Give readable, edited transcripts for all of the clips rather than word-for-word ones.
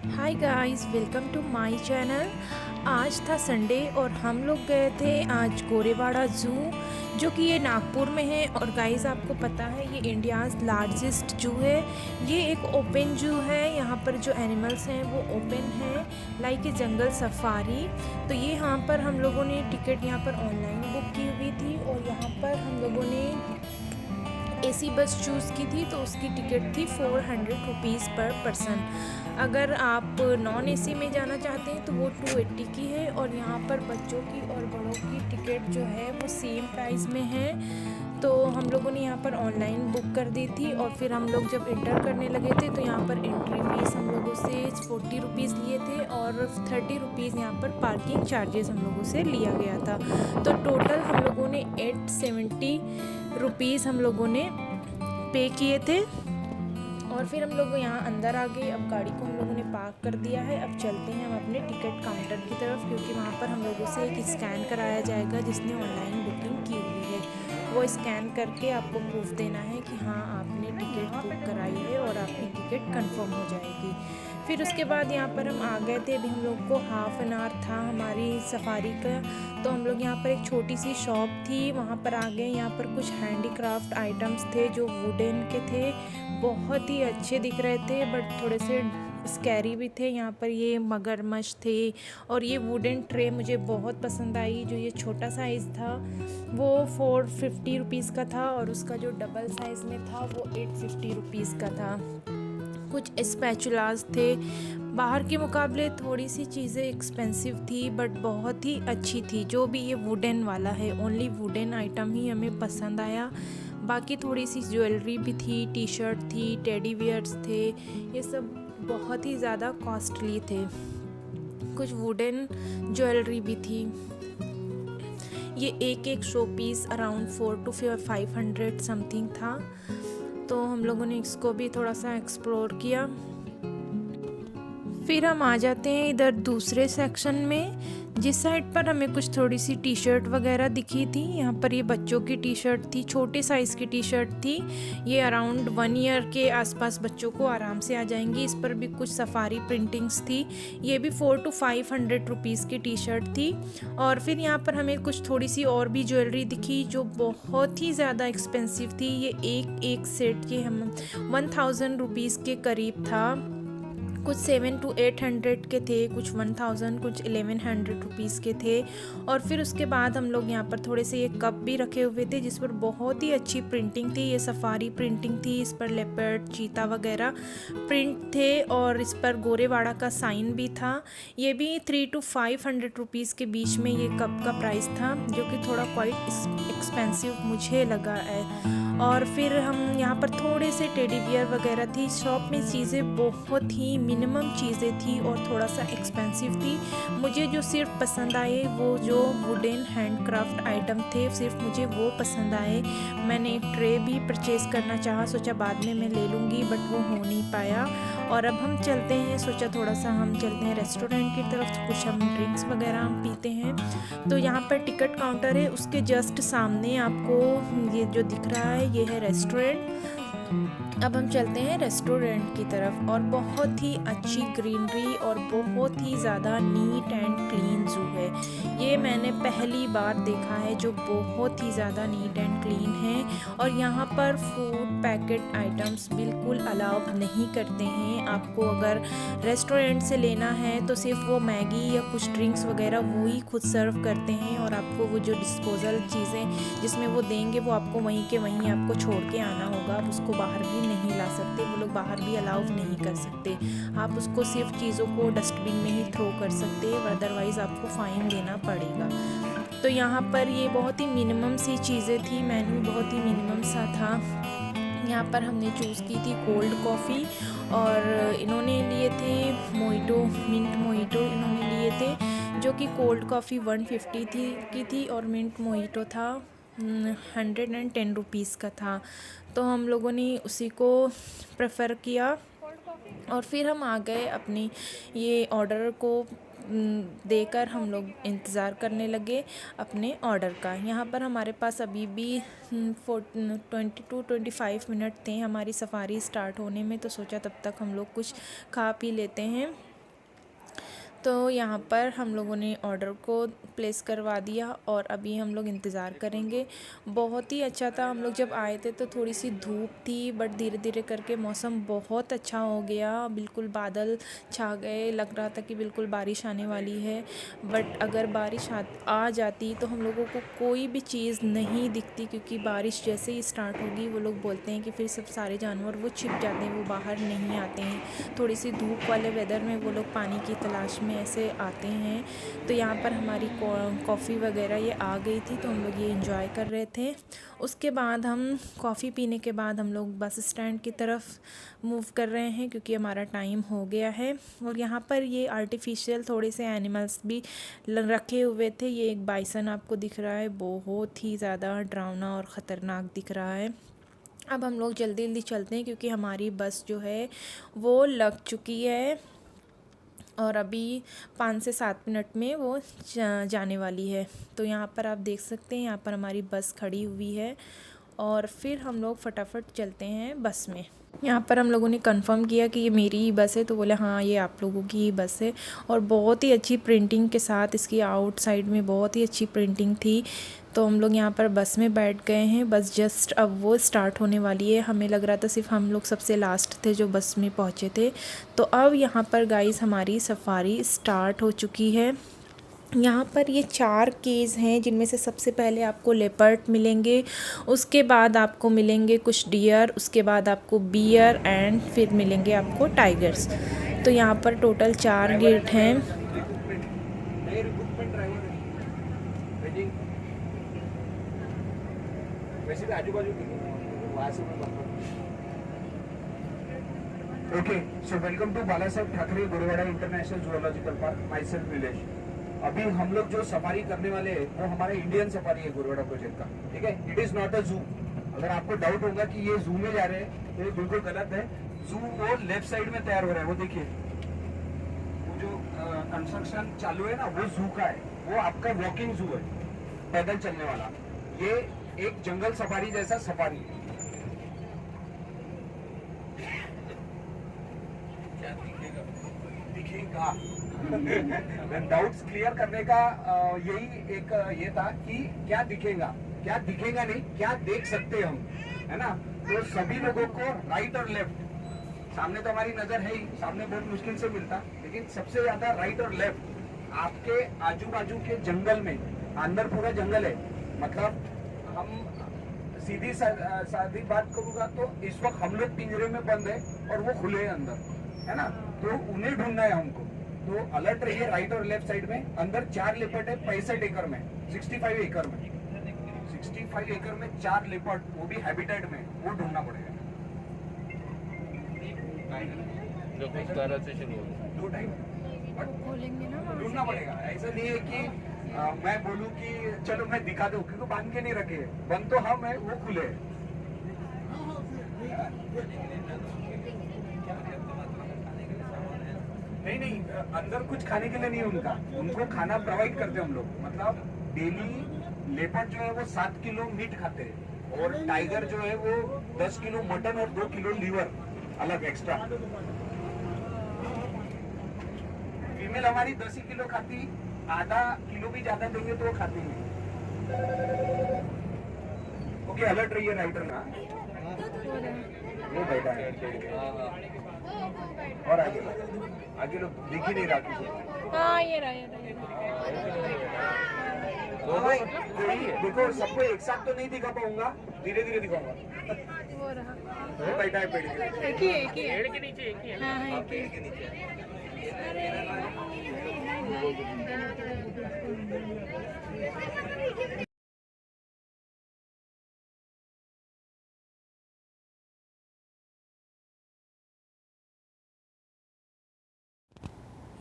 Hi guys, welcome to my channel. आज था Sunday और हम लोग गए थे आज गोरेवाड़ा ज़ू, जो कि ये नागपुर में है। और गाइस, आपको पता है ये इंडियाज़ लार्जेस्ट ज़ू है। ये एक ओपन ज़ू है। यहाँ पर जो एनिमल्स हैं वो ओपन हैं, लाइक ए जंगल सफारी। तो ये यहाँ पर हम लोगों ने टिकट यहाँ पर ऑनलाइन बुक की हुई थी और यहाँ पर हम लोगों ने एसी बस चूज़ की थी, तो उसकी टिकट थी 400 रुपीज़ पर पर्सन। अगर आप नॉन एसी में जाना चाहते हैं तो वो 280 की है। और यहाँ पर बच्चों की और बड़ों की टिकट जो है वो सेम प्राइस में है। तो हम लोगों ने यहाँ पर ऑनलाइन बुक कर दी थी और फिर हम लोग जब इंटर करने लगे थे तो यहाँ पर एंट्री फीस हम लोगों से 40 रुपीज़ लिए थे और 30 रुपीज़ यहाँ पर पार्किंग चार्जेस हम लोगों से लिया गया था। तो टोटल हम लोगों ने 870 रुपीज़ हम लोगों ने पे किए थे। और फिर हम लोग यहाँ अंदर आ गए। अब गाड़ी को हम लोगों ने पार्क कर दिया है। अब चलते हैं हम अपने टिकट काउंटर की तरफ, क्योंकि वहाँ पर हम लोगों से एक स्कैन कराया जाएगा जिसने ऑनलाइन बुकिंग की हुई है। वो स्कैन करके आपको प्रूफ देना है कि हाँ, आपने टिकट बुक कराई है और आपकी टिकट कंफर्म हो जाएगी। फिर उसके बाद यहाँ पर हम आ गए थे। अभी हम लोग को हाफ़ एन आवर था हमारी सफारी का। तो हम लोग यहाँ पर एक छोटी सी शॉप थी, वहाँ पर आ गए। यहाँ पर कुछ हैंडीक्राफ्ट आइटम्स थे जो वुडन के थे, बहुत ही अच्छे दिख रहे थे बट थोड़े से स्कैरी भी थे। यहाँ पर ये मगरमच्छ थे और ये वुडन ट्रे मुझे बहुत पसंद आई। जो ये छोटा साइज़ था वो 450 रुपीज़ का था और उसका जो डबल साइज़ में था वो 850 रुपीज़ का था। कुछ स्पैचुलास थे। बाहर के मुकाबले थोड़ी सी चीज़ें एक्सपेंसिव थी बट बहुत ही अच्छी थी। जो भी ये वुडन वाला है, ओनली वुडन आइटम ही हमें पसंद आया। बाकी थोड़ी सी ज्वेलरी भी थी, टी शर्ट थी, टेडी बियर्स थे। ये सब बहुत ही ज़्यादा कॉस्टली थे। कुछ वुडन ज्वेलरी भी थी। ये एक एक showpiece around 400 to 500 something था। तो हम लोगों ने इसको भी थोड़ा सा एक्सप्लोर किया। फिर हम आ जाते हैं इधर दूसरे सेक्शन में, जिस साइड पर हमें कुछ थोड़ी सी टी शर्ट वगैरह दिखी थी। यहाँ पर ये बच्चों की टी शर्ट थी, छोटे साइज़ की टी शर्ट थी। ये अराउंड 1 ईयर के आसपास बच्चों को आराम से आ जाएंगी। इस पर भी कुछ सफारी प्रिंटिंग्स थी। ये भी 400 to 500 रुपीज़ की टी शर्ट थी। और फिर यहाँ पर हमें कुछ थोड़ी सी और भी ज्वेलरी दिखी जो बहुत ही ज़्यादा एक्सपेंसिव थी। ये एक एक सेट के हम 1000 रुपीज़ के करीब था। कुछ 700 to 800 के थे, कुछ 1000, कुछ 1100 रुपीज़ के थे। और फिर उसके बाद हम लोग यहाँ पर थोड़े से ये कप भी रखे हुए थे जिस पर बहुत ही अच्छी प्रिंटिंग थी। ये सफारी प्रिंटिंग थी, इस पर लेपर्ड, चीता वगैरह प्रिंट थे और इस पर गोरेवाड़ा का साइन भी था। ये भी 300 to 500 रुपीज़ के बीच में ये कप का प्राइस था, जो कि थोड़ा क्वाइट एक्सपेंसिव मुझे लगा है। और फिर हम यहाँ पर थोड़े से टेडी बियर वगैरह थी। शॉप में चीज़ें बहुत ही मिनिमम चीज़ें थी और थोड़ा सा एक्सपेंसिव थी। मुझे जो सिर्फ पसंद आए वो जो वुडन हैंडक्राफ्ट आइटम थे, सिर्फ मुझे वो पसंद आए। मैंने एक ट्रे भी परचेज़ करना चाहा, सोचा बाद में मैं ले लूँगी बट वो हो नहीं पाया। और अब हम चलते हैं, सोचा थोड़ा सा हम चलते हैं रेस्टोरेंट की तरफ, कुछ हम ड्रिंक्स वगैरह हम पीते हैं। तो यहाँ पर टिकट काउंटर है, उसके जस्ट सामने आपको ये जो दिख रहा है ये है रेस्टोरेंट। अब हम चलते हैं रेस्टोरेंट की तरफ। और बहुत ही अच्छी ग्रीनरी और बहुत ही ज़्यादा नीट एंड क्लीन ज़ू है। ये मैंने पहली बार देखा है जो बहुत ही ज़्यादा नीट एंड क्लीन है। और यहाँ पर फूड पैकेट आइटम्स बिल्कुल अलाउ नहीं करते हैं। आपको अगर रेस्टोरेंट से लेना है तो सिर्फ वो मैगी या कुछ ड्रिंक्स वगैरह वो ही खुद सर्व करते हैं और आपको वो जो डिस्पोजल चीज़ें जिसमें वो देंगे वो आपको वहीं के वहीं आपको छोड़ के आना होगा। आप उसको बाहर भी नहीं ला सकते, वो लोग बाहर भी अलाउ नहीं कर सकते। आप उसको सिर्फ चीज़ों को डस्टबिन में ही थ्रो कर सकते हैं, अदरवाइज़ आपको फ़ाइन देना पड़ेगा। तो यहाँ पर ये बहुत ही मिनिमम सी चीज़ें थी, मेन्यू बहुत ही मिनिमम सा था। यहाँ पर हमने चूज़ की थी कोल्ड कॉफ़ी और इन्होंने लिए थे मोइटो, मिंट मोइटो इन्होंने लिए थे, जो कि कोल्ड कॉफ़ी 150 की थी और मिंट मोइटो था 110 रुपीज़ का था। तो हम लोगों ने उसी को प्रेफर किया। और फिर हम आ गए अपनी ये ऑर्डर को देकर हम लोग इंतज़ार करने लगे अपने ऑर्डर का। यहाँ पर हमारे पास अभी भी 20 to 25 मिनट थे हमारी सफारी स्टार्ट होने में, तो सोचा तब तक हम लोग कुछ खा पी लेते हैं। तो यहाँ पर हम लोगों ने ऑर्डर को प्लेस करवा दिया और अभी हम लोग इंतज़ार करेंगे। बहुत ही अच्छा था। हम लोग जब आए थे तो थोड़ी सी धूप थी, बट धीरे धीरे करके मौसम बहुत अच्छा हो गया। बिल्कुल बादल छा गए, लग रहा था कि बिल्कुल बारिश आने वाली है। बट अगर बारिश आ जाती तो हम लोगों को कोई भी चीज़ नहीं दिखती, क्योंकि बारिश जैसे ही स्टार्ट होगी वो लोग बोलते हैं कि फिर सब सारे जानवर वो छिप जाते हैं, वो बाहर नहीं आते हैं। थोड़ी सी धूप वाले वेदर में वो लोग पानी की तलाश में ऐसे आते हैं। तो यहाँ पर हमारी कॉफ़ी वगैरह ये आ गई थी, तो हम लोग ये इंजॉय कर रहे थे। उसके बाद हम कॉफ़ी पीने के बाद हम लोग बस स्टैंड की तरफ मूव कर रहे हैं, क्योंकि हमारा टाइम हो गया है। और यहाँ पर ये आर्टिफिशियल थोड़े से एनिमल्स भी रखे हुए थे। ये एक बाइसन आपको दिख रहा है, बहुत ही ज़्यादा डरावना और ख़तरनाक दिख रहा है। अब हम लोग जल्दी जल्दी चलते हैं, क्योंकि हमारी बस जो है वो लग चुकी है और अभी 5 से 7 मिनट में वो जाने वाली है। तो यहाँ पर आप देख सकते हैं, यहाँ पर हमारी बस खड़ी हुई है और फिर हम लोग फटाफट चलते हैं बस में। यहाँ पर हम लोगों ने कंफर्म किया कि ये मेरी ही बस है, तो बोले हाँ ये आप लोगों की ही बस है। और बहुत ही अच्छी प्रिंटिंग के साथ इसकी आउटसाइड में बहुत ही अच्छी प्रिंटिंग थी। तो हम लोग यहाँ पर बस में बैठ गए हैं। बस जस्ट अब वो स्टार्ट होने वाली है। हमें लग रहा था सिर्फ हम लोग सबसे लास्ट थे जो बस में पहुँचे थे। तो अब यहाँ पर गाइस हमारी सफारी स्टार्ट हो चुकी है। यहाँ पर ये 4 केज हैं, जिनमें से सबसे पहले आपको लेपर्ड मिलेंगे, उसके बाद आपको मिलेंगे कुछ डियर, उसके बाद आपको बियर एंड फिर मिलेंगे आपको टाइगर्स। तो यहाँ पर टोटल 4 गेट हैं। Okay, so welcome to Bala Saheb Thackeray Gorewada international zoological park, myself village. अभी हम लोग जो सफारी करने वाले हैं वो हमारा इंडियन सफारी है गोरेवाड़ा प्रोजेक्ट का, ठीक है। इट इज नॉट अ जू। अगर आपको डाउट होगा कि ये जू में जा रहे हैं तो ये बिल्कुल गलत है। जू वो लेफ्ट साइड में तैयार हो रहा है, वो देखिए, वो जो कंस्ट्रक्शन चालू है ना वो जू का है, वो आपका वॉकिंग जू है, पैदल चलने वाला। ये एक जंगल सफारी जैसा सफारी है। दिखेगा डाउट्स क्लियर करने का यही एक ये था कि क्या दिखेगा, क्या दिखेगा नहीं, क्या देख सकते हम, है ना। तो सभी लोगों को राइट और लेफ्ट, सामने तो हमारी नजर है ही, सामने बहुत मुश्किल से मिलता, लेकिन सबसे ज्यादा राइट और लेफ्ट आपके आजू बाजू के जंगल में, अंदर पूरा जंगल है। मतलब हम सीधी सादी बात करूंगा तो इस वक्त हम लोग पिंजरे में बंद है और वो खुले हैं अंदर, है ना। तो उन्हें ढूंढना है हमको, तो अलर्ट रहिए। राइट और लेफ्ट साइड में अंदर 4 लेपर्ड है 65 एकड़ में, 65 एकड़ में, 65 एकड़ में 4 लेपर्ड, वो भी हैबिटेट में, वो ढूंढना पड़ेगा। दो टाइम ढूंढना पड़ेगा। ऐसा नहीं है कि मैं बोलूं कि चलो मैं दिखा दूं, क्योंकि बांध के नहीं रखे, बंद तो हम है, वो खुले है। नहीं, अंदर कुछ खाने के लिए नहीं उनका, उनको खाना प्रोवाइड करते हम लोग। मतलब डेली लेपर्ड जो है वो 7 किलो मीट खाते हैं, और टाइगर जो है वो 10 किलो मटन और 2 किलो लीवर अलग एक्स्ट्रा। फीमेल हमारी 10 ही किलो खाती, आधा किलो भी ज्यादा देंगे तो वो खाती नहीं। ओके, अलर्ट रहिए राइटर ना, वो बैठा है और आगे लोग दिख ही नहीं रहा किसी। हाँ ये रहा देखो, सबको एक साथ तो नहीं दिखा पाऊंगा, धीरे धीरे दिखाऊंगा। वो रहा, वो बैठा है पेड़ के नीचे, हाँ पेड़ के नीचे।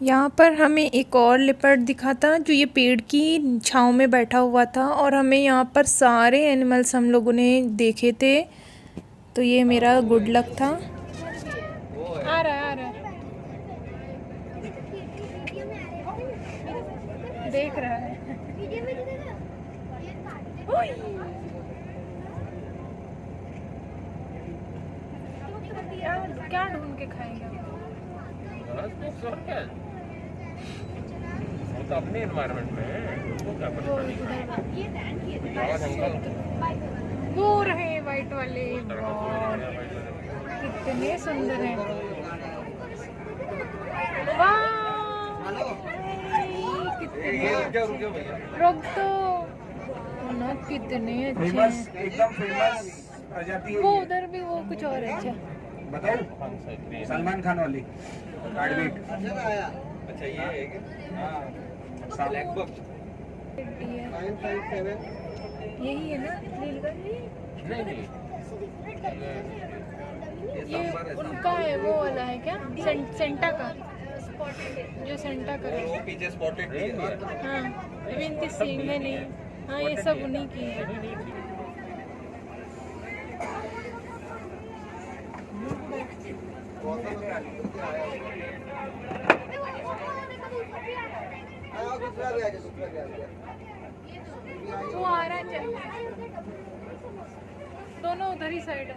यहाँ पर हमें एक और लेपर्ड दिखा था, जो ये पेड़ की छांव में बैठा हुआ था, और हमें यहाँ पर सारे एनिमल्स हम लोगों ने देखे थे। तो ये मेरा गुड लक था। आ रहा है, देख रहा है। क्या ढूंढ के खाएंगे? वो तो अपने एनवायरनमेंट में है, वो क्या वो परेशानी इधर जंगल वो रहे वाइट वाले, वाह कितने सुंदर हैं। वाह कितने रुके भैया रोक तो ना, कितने अच्छे फेमस, हैं। एकदम फेमस प्रजाति है वो ये। उधर भी वो कुछ और अच्छा बताओ, सलमान खान वाली कार्डबीट। अच्छा ये है क्या? हाँ, ब्लैक बक यही है ना नीलकंठी? नहीं ये उनका है, वो वाला है क्या? सेंटा का, जो सेंटा का है। वो पीछे स्पॉटेड है हाँ अभी इनकी सींगें नहीं। हाँ ये सब उन्हीं की है। वो आ रहा है, दोनों उधर ही साइड है।